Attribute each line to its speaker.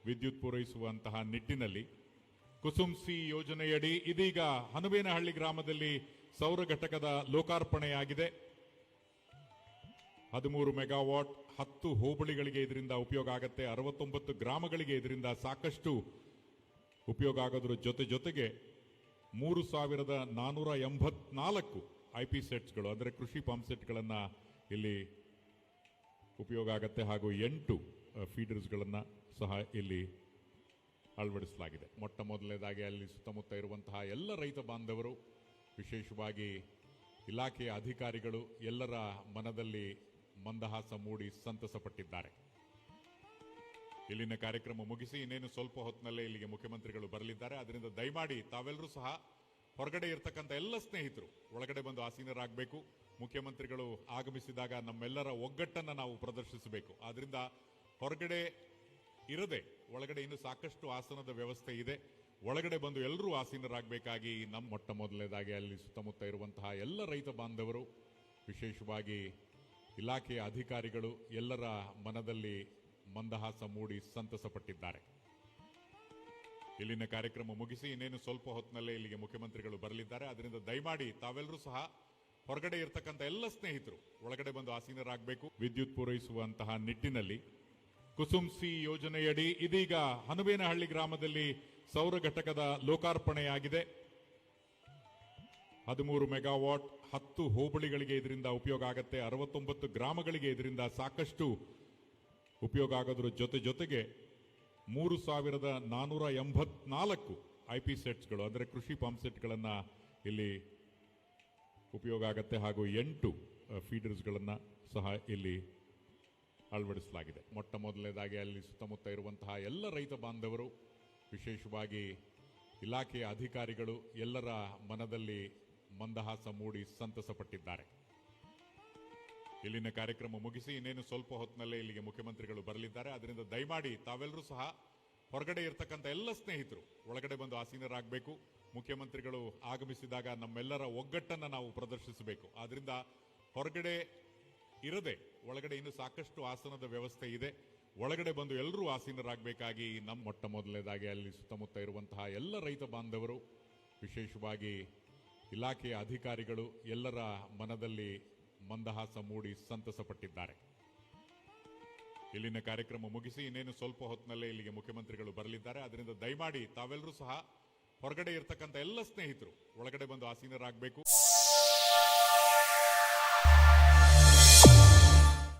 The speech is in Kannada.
Speaker 1: ವಿದ್ಯುತ್ ಪೂರೈಸುವಂತಹ ನಿಟ್ಟಿನಲ್ಲಿ ಕುಸುಮ್ ಸಿ ಯೋಜನೆಯಡಿ ಇದೀಗ ಹನುಬೇನಹಳ್ಳಿ ಗ್ರಾಮದಲ್ಲಿ ಸೌರ ಘಟಕದ ಲೋಕಾರ್ಪಣೆಯಾಗಿದೆ. 13 ಮೆಗಾವಾಟ್ 10 ಹೋಬಳಿಗಳಿಗೆ ಇದರಿಂದ ಉಪಯೋಗ ಆಗುತ್ತೆ. 69 ಗ್ರಾಮಗಳಿಗೆ ಇದರಿಂದ ಸಾಕಷ್ಟು ಉಪಯೋಗ ಆಗೋದ್ರ ಜೊತೆಗೆ 3484 IP ಸೆಟ್ಸ್ಗಳು ಅಂದರೆ ಕೃಷಿ ಪಂಪ್ ಸೆಟ್ಗಳನ್ನು ಇಲ್ಲಿ ಉಪಯೋಗ ಆಗುತ್ತೆ. ಹಾಗೂ 8 ಫೀಡರ್ಸ್ಗಳನ್ನು ಸಹ ಇಲ್ಲಿ ಅಳವಡಿಸಲಾಗಿದೆ. ಮೊಟ್ಟ ಮೊದಲನೇದಾಗಿ ಅಲ್ಲಿ ಸುತ್ತಮುತ್ತ ಇರುವಂತಹ ಎಲ್ಲ ರೈತ ಬಾಂಧವರು, ವಿಶೇಷವಾಗಿ ಇಲಾಖೆಯ ಅಧಿಕಾರಿಗಳು ಎಲ್ಲರ ಮನದಲ್ಲಿ ಮಂದಹಾಸ ಮೂಡಿ ಸಂತಸಪಟ್ಟಿದ್ದಾರೆ. ಇಲ್ಲಿನ ಕಾರ್ಯಕ್ರಮ ಮುಗಿಸಿ ಇನ್ನೇನು ಸ್ವಲ್ಪ ಹೊತ್ತಿನಲ್ಲೇ ಇಲ್ಲಿಗೆ ಮುಖ್ಯಮಂತ್ರಿಗಳು ಬರಲಿದ್ದಾರೆ. ಅದರಿಂದ ದಯಮಾಡಿ ತಾವೆಲ್ಲರೂ ಸಹ ಹೊರಗಡೆ ಇರತಕ್ಕಂಥ ಎಲ್ಲ ಸ್ನೇಹಿತರು ಒಳಗಡೆ ಬಂದು ಆಸೀನರಾಗಬೇಕು. ಮುಖ್ಯಮಂತ್ರಿಗಳು ಆಗಮಿಸಿದಾಗ ನಮ್ಮೆಲ್ಲರ ಒಗ್ಗಟ್ಟನ್ನು ನಾವು ಪ್ರದರ್ಶಿಸಬೇಕು. ಆದ್ರಿಂದ ಹೊರಗಡೆ ಇರದೆ ಒಳಗಡೆ ಇನ್ನು ಸಾಕಷ್ಟು ಆಸನದ ವ್ಯವಸ್ಥೆ ಇದೆ. ಒಳಗಡೆ ಬಂದು ಎಲ್ಲರೂ ಆಸೀನರಾಗಬೇಕಾಗಿ ನಮ್ಮ ಮೊಟ್ಟ ಮೊದಲನೇದಾಗಿ ಅಲ್ಲಿ ಸುತ್ತಮುತ್ತ ಇರುವಂತಹ ಎಲ್ಲ ರೈತ ಬಾಂಧವರು, ವಿಶೇಷವಾಗಿ ಇಲಾಖೆಯ ಅಧಿಕಾರಿಗಳು ಎಲ್ಲರ ಮನದಲ್ಲಿ ಮಂದಹಾಸ ಮೂಡಿ ಸಂತಸಪಟ್ಟಿದ್ದಾರೆ. ಇಲ್ಲಿನ ಕಾರ್ಯಕ್ರಮ ಮುಗಿಸಿ ಇನ್ನೇನು ಸ್ವಲ್ಪ ಹೊತ್ತಿನಲ್ಲೇ ಇಲ್ಲಿಗೆ ಮುಖ್ಯಮಂತ್ರಿಗಳು ಬರಲಿದ್ದಾರೆ. ಅದರಿಂದ ದಯಮಾಡಿ ತಾವೆಲ್ಲರೂ ಸಹ ಹೊರಗಡೆ ಇರತಕ್ಕಂಥ ಎಲ್ಲ ಸ್ನೇಹಿತರು ಒಳಗಡೆ ಬಂದು ಆಸೀನರಾಗಬೇಕು. ವಿದ್ಯುತ್ ಪೂರೈಸುವಂತಹ ನಿಟ್ಟಿನಲ್ಲಿ ಕುಸುಮ್ ಸಿ ಯೋಜನೆಯಡಿ ಇದೀಗ ಹನುಬೇನಹಳ್ಳಿ ಗ್ರಾಮದಲ್ಲಿ ಸೌರ ಘಟಕದ ಲೋಕಾರ್ಪಣೆಯಾಗಿದೆ. 13 ಮೆಗಾವಾಟ್ 10 ಹೋಬಳಿಗಳಿಗೆ ಇದರಿಂದ ಉಪಯೋಗ ಆಗುತ್ತೆ. 69 ಗ್ರಾಮಗಳಿಗೆ ಇದರಿಂದ ಸಾಕಷ್ಟು ಉಪಯೋಗ ಆಗೋದ್ರ ಜೊತೆಗೆ 3484 IP ಸೆಟ್ಸ್ಗಳು ಅಂದರೆ ಕೃಷಿ ಪಂಪ್ ಸೆಟ್ಗಳನ್ನು ಇಲ್ಲಿ ಉಪಯೋಗ ಆಗುತ್ತೆ. ಹಾಗೂ 8 ಫೀಡರ್ಸ್ಗಳನ್ನು ಸಹ ಇಲ್ಲಿ ಅಳವಡಿಸಲಾಗಿದೆ. ಮೊಟ್ಟ ಮೊದಲನೇದಾಗಿ ಅಲ್ಲಿ ಸುತ್ತಮುತ್ತ ಇರುವಂತಹ ಎಲ್ಲ ರೈತ ಬಾಂಧವರು, ವಿಶೇಷವಾಗಿ ಇಲಾಖೆಯ ಅಧಿಕಾರಿಗಳು ಎಲ್ಲರ ಮನದಲ್ಲಿ ಮಂದಹಾಸ ಮೂಡಿ ಸಂತಸಪಟ್ಟಿದ್ದಾರೆ. ಇಲ್ಲಿನ ಕಾರ್ಯಕ್ರಮ ಮುಗಿಸಿ ಇನ್ನೇನು ಸ್ವಲ್ಪ ಹೊತ್ತಿನಲ್ಲೇ ಇಲ್ಲಿಗೆ ಮುಖ್ಯಮಂತ್ರಿಗಳು ಬರಲಿದ್ದಾರೆ. ಅದರಿಂದ ದಯಮಾಡಿ ತಾವೆಲ್ಲರೂ ಸಹ ಹೊರಗಡೆ ಇರತಕ್ಕಂಥ ಎಲ್ಲ ಸ್ನೇಹಿತರು ಒಳಗಡೆ ಬಂದು ಆಸೀನರಾಗಬೇಕು. ಮುಖ್ಯಮಂತ್ರಿಗಳು ಆಗಮಿಸಿದಾಗ ನಮ್ಮೆಲ್ಲರ ಒಗ್ಗಟ್ಟನ್ನು ನಾವು ಪ್ರದರ್ಶಿಸಬೇಕು. ಆದ್ರಿಂದ ಹೊರಗಡೆ ಇರದೆ ಒಳಗಡೆ ಇನ್ನು ಸಾಕಷ್ಟು ಆಸನದ ವ್ಯವಸ್ಥೆ ಇದೆ. ಒಳಗಡೆ ಬಂದು ಎಲ್ಲರೂ ಆಸೀನರಾಗಬೇಕಾಗಿ ನಮ್ಮ ಮೊಟ್ಟ ಮೊದಲನೇದಾಗಿ ಅಲ್ಲಿ ಸುತ್ತಮುತ್ತ ಇರುವಂತಹ ಎಲ್ಲ ರೈತ ಬಾಂಧವರು, ವಿಶೇಷವಾಗಿ ಇಲಾಖೆಯ ಅಧಿಕಾರಿಗಳು ಎಲ್ಲರ ಮನದಲ್ಲಿ ಮಂದಹಾಸ ಮೂಡಿ ಸಂತಸಪಟ್ಟಿದ್ದಾರೆ. ಇಲ್ಲಿನ ಕಾರ್ಯಕ್ರಮ ಮುಗಿಸಿ ಇನ್ನೇನು ಸ್ವಲ್ಪ ಹೊತ್ತಿನಲ್ಲೇ ಇಲ್ಲಿಗೆ ಮುಖ್ಯಮಂತ್ರಿಗಳು ಬರಲಿದ್ದಾರೆ. ಅದರಿಂದ ದಯಮಾಡಿ ತಾವೆಲ್ಲರೂ ಸಹ ಹೊರಗಡೆ ಇರತಕ್ಕಂಥ ಎಲ್ಲ ಸ್ನೇಹಿತರು ಒಳಗಡೆ ಬಂದು ಆಸೀನರಾಗಬೇಕು.